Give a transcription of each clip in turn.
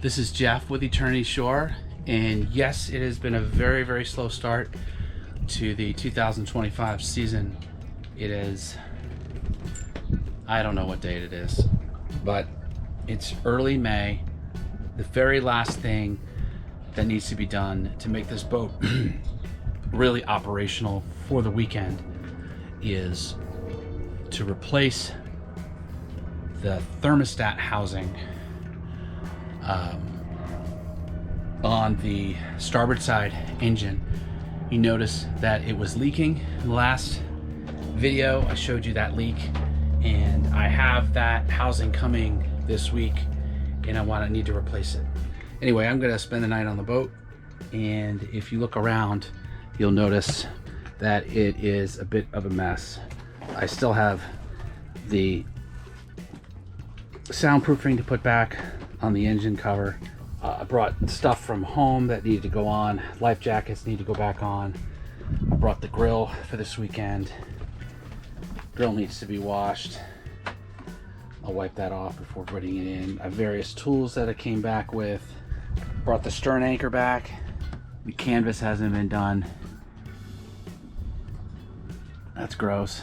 This is Jeff with Eternity Shore, and yes, it has been a very, very slow start to the 2025 season. It is, I don't know what date it is, but it's early May. The very last thing that needs to be done to make this boat really operational for the weekend is to replace the thermostat housing on the starboard side engine. You notice that it was leaking in the last video. I showed you that leak, and I have that housing coming this week, and I need to replace it. Anyway, I'm gonna spend the night on the boat, and if you look around, you'll notice that it is a bit of a mess. I still have the soundproofing to put back on the engine cover. I brought stuff from home that needed to go on. Life jackets need to go back on. I brought the grill for this weekend. Grill needs to be washed. I'll wipe that off before putting it in. I have various tools that I came back with. Brought the stern anchor back. The canvas hasn't been done. That's gross.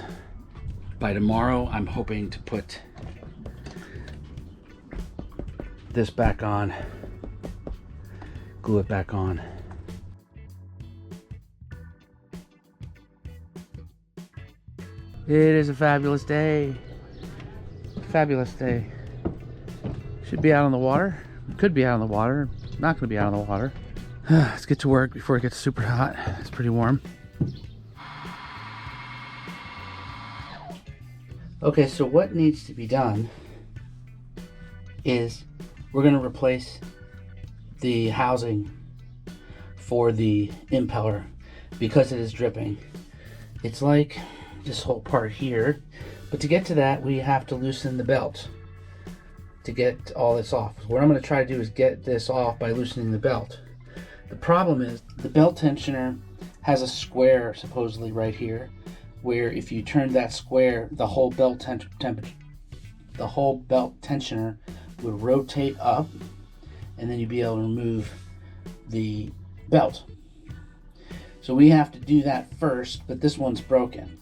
By tomorrow, I'm hoping to put this back on, glue it back on. It is a fabulous day. Fabulous day. Should be out on the water. Could be out on the water. Not going to be out on the water. Let's get to work before it gets super hot. It's pretty warm. Okay, so what needs to be done is we're going to replace the housing for the impeller because it is dripping. It's like this whole part here, but to get to that we have to loosen the belt to get all this off. What I'm going to try to do is get this off by loosening the belt. The problem is the belt tensioner has a square supposedly right here, where if you turn that square, the whole belt tensioner would rotate up, and then you'd be able to remove the belt. So we have to do that first, but this one's broken.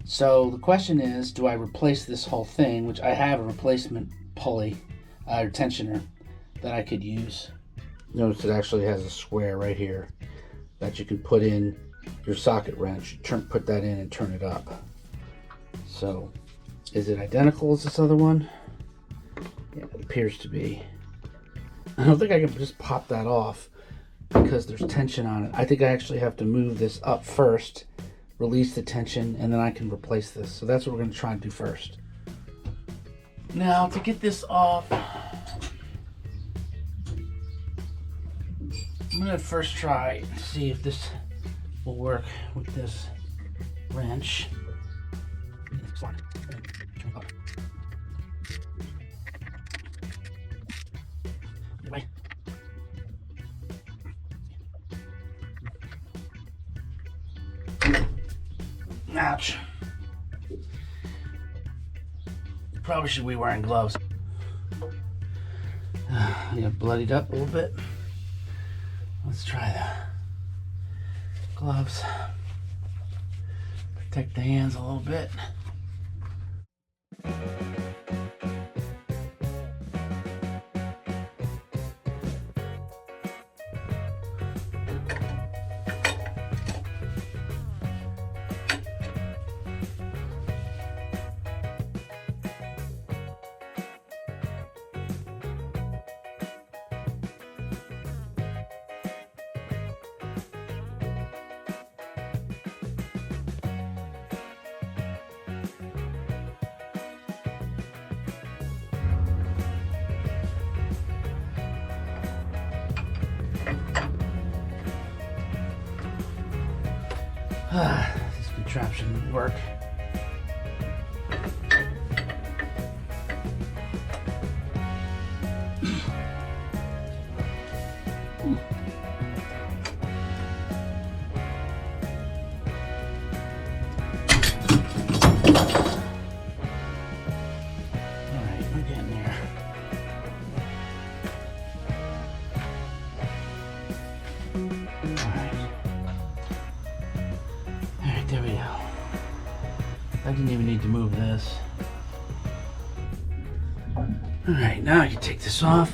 So the question is, do I replace this whole thing, which I have a replacement pulley or tensioner that I could use. Notice it actually has a square right here that you can put in your socket wrench. Put that in and turn it up. So is it identical as this other one? Yeah, it appears to be. I don't think I can just pop that off because there's tension on it. I think I actually have to move this up first, release the tension, and then I can replace this. So that's what we're going to try and do first. Now to get this off, I'm going to first try to see if this will work with this wrench. Ouch. Probably should be wearing gloves. I got bloodied up a little bit. Let's try the gloves. Protect the hands a little bit. This contraption would work. Alright, there we go. I didn't even need to move this. Alright, now I can take this off.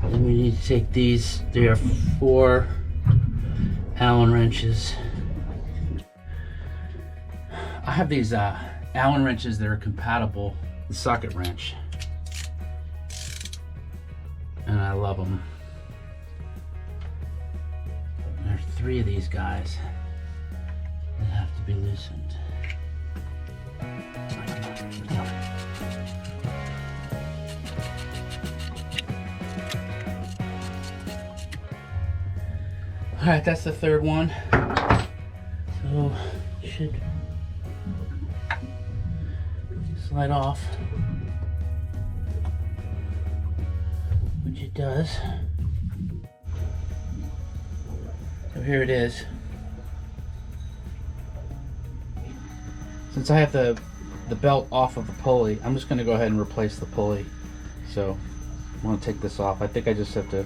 And we need to take these, there are 4 Allen wrenches. I have these Allen wrenches that are compatible with the socket wrench. And I love them. There are 3 of these guys that have to be loosened. Alright, that's the 3rd one. So, should slide off, which it does. So here it is. Since I have the belt off of the pulley, I'm just going to go ahead and replace the pulley. So I want to take this off. I think I just have to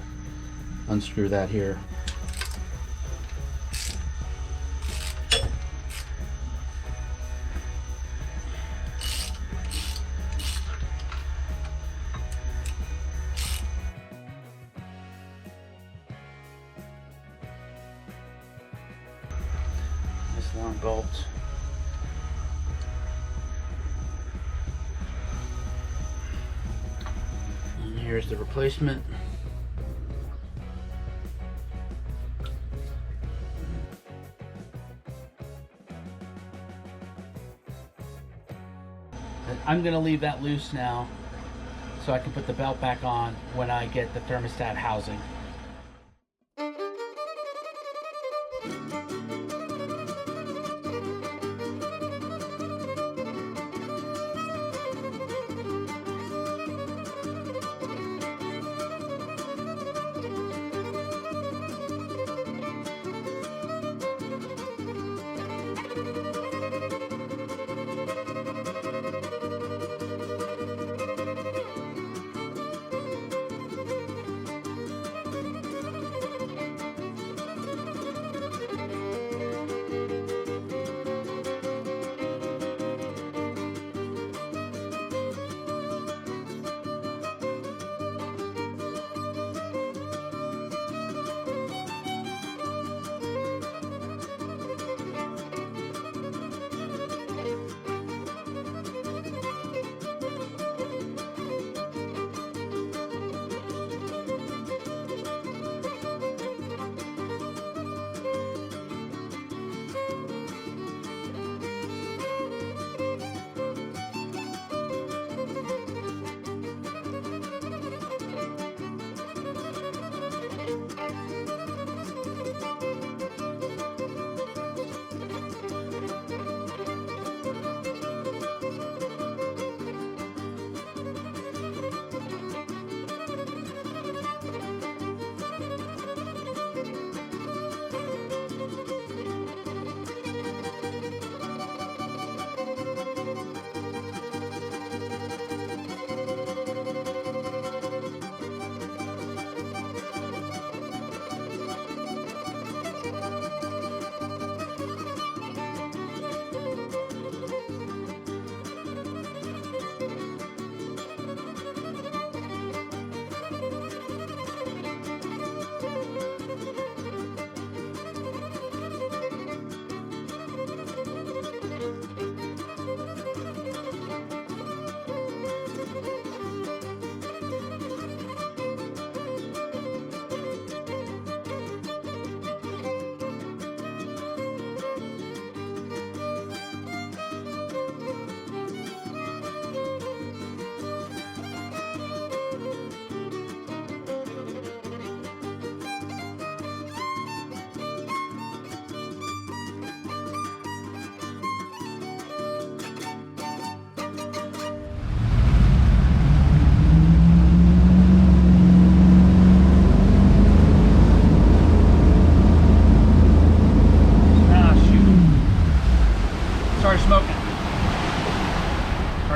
unscrew that here. Long bolt. And here's the replacement. And I'm going to leave that loose now so I can put the belt back on when I get the thermostat housing.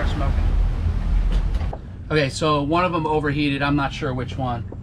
start smoking. Okay, so one of them overheated. I'm not sure which one.